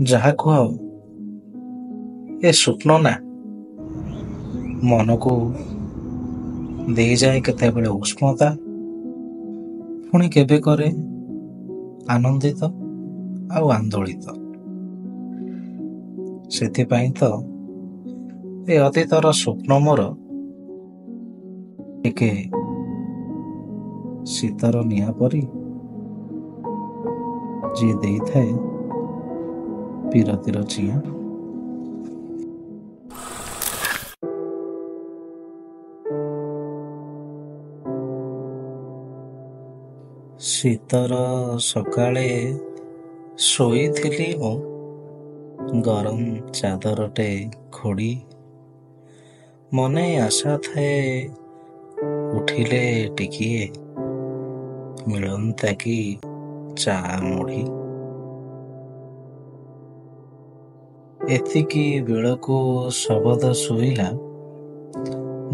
ଯାହା କୁହ ଏ ସ୍ୱପ୍ନ ନା ମନକୁ ଦେଇଯାଏ କେତେବେଳେ ଉଷ୍ମତା, ପୁଣି କେବେ କରେ ଆନନ୍ଦିତ ଆଉ ଆନ୍ଦୋଳିତ। ସେଥିପାଇଁ ତ ଏ ଅତୀତର ସ୍ୱପ୍ନ ମୋର ଟିକେ ଶୀତର ନିଆଁ ପରି, ଯିଏ ଦେଇଥାଏ ବିରତିର ଚିଆଁ। ଶୀତର ସକାଳେ ଶୋଇଥିଲି ମୁଁ ଗରମ ଚାଦରଟେ ଘୋଡ଼ି, ମନେ ଆଶା ଥାଏ ଉଠିଲେ ଟିକିଏ ମିଳନ୍ତା କି ଚା ମୁଢ଼ି। ଏତିକି ବେଳକୁ ଶବଦ ଶୋଇଲା,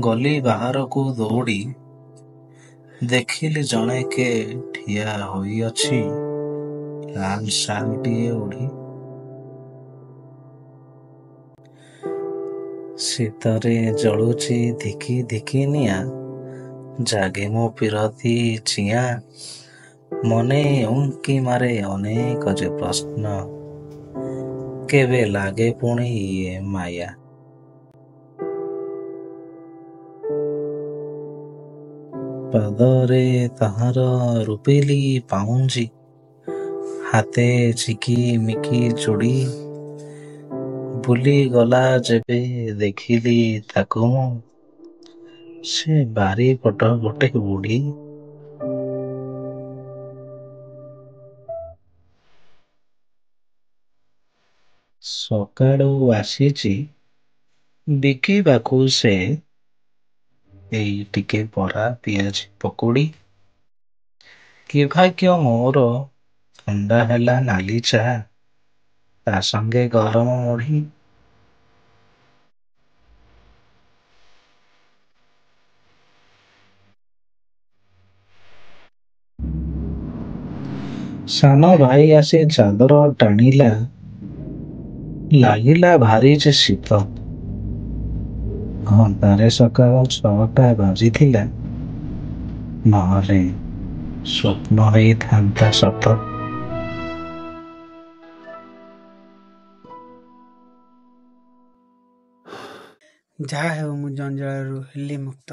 ଗଲି ବାହାରକୁ ଦୌଡ଼ି, ଦେଖିଲି ଜଣେ କେ ଠିଆ ହୋଇଅଛି ଲାଲ ଶାଲଟିଏ ଓଢ଼ି। ଶୀତରେ ଜଳୁଛି ଧିକି ଧିକି ନିଆଁ, ଜାଗେ ମୋ ପିରତି ଚିଆଁ। ମନେ ଉଙ୍କି ମାରେ ଅନେକ ଯେ ପ୍ରଶ୍ନ, କେବେ ଲାଗେ ପୁଣି ଇଏ ମାୟା। ପାଦରେ ତାହାର ରୂପେଲି ପାଉଁଜି, ହାତେ ଝିକି ମିକି ଚୁଡ଼ି। ବୁଲିଗଲା ଯେବେ ଦେଖିଲି ତାକୁ ମୁଁ, ସେ ବାରିପଟ ଗୋଟେ ବୁଢ଼ୀ। ସକାଳୁ ଆସିଛି ବିକିବାକୁ ସେ, ଏଇ ଟିକେ ବରା ପିଆଜି ପକୁଡ଼ି। କି ଭାଗ୍ୟ ମୋର ଥଣ୍ଡା ହେଲା ନାଲି ଚା, ତା ସଙ୍ଗେ ଗରମ ମୁଢ଼ି। ସାନ ଭାଇ ଆସି ଚାଦର ଟାଣିଲା, ଲାଗିଲା ଭାରି ଯେ ଶୀତ। ଘଣ୍ଟାରେ ସକାଳ 6ଟା ବାଜିଥିଲା, ନହେଲେ ସ୍ୱପ୍ନ ହେଇଥାନ୍ତା ସତ। ଯାହା ହେଉ ମୁଁ ଜଞ୍ଜାଳରୁ ହେଲି ମୁକ୍ତ।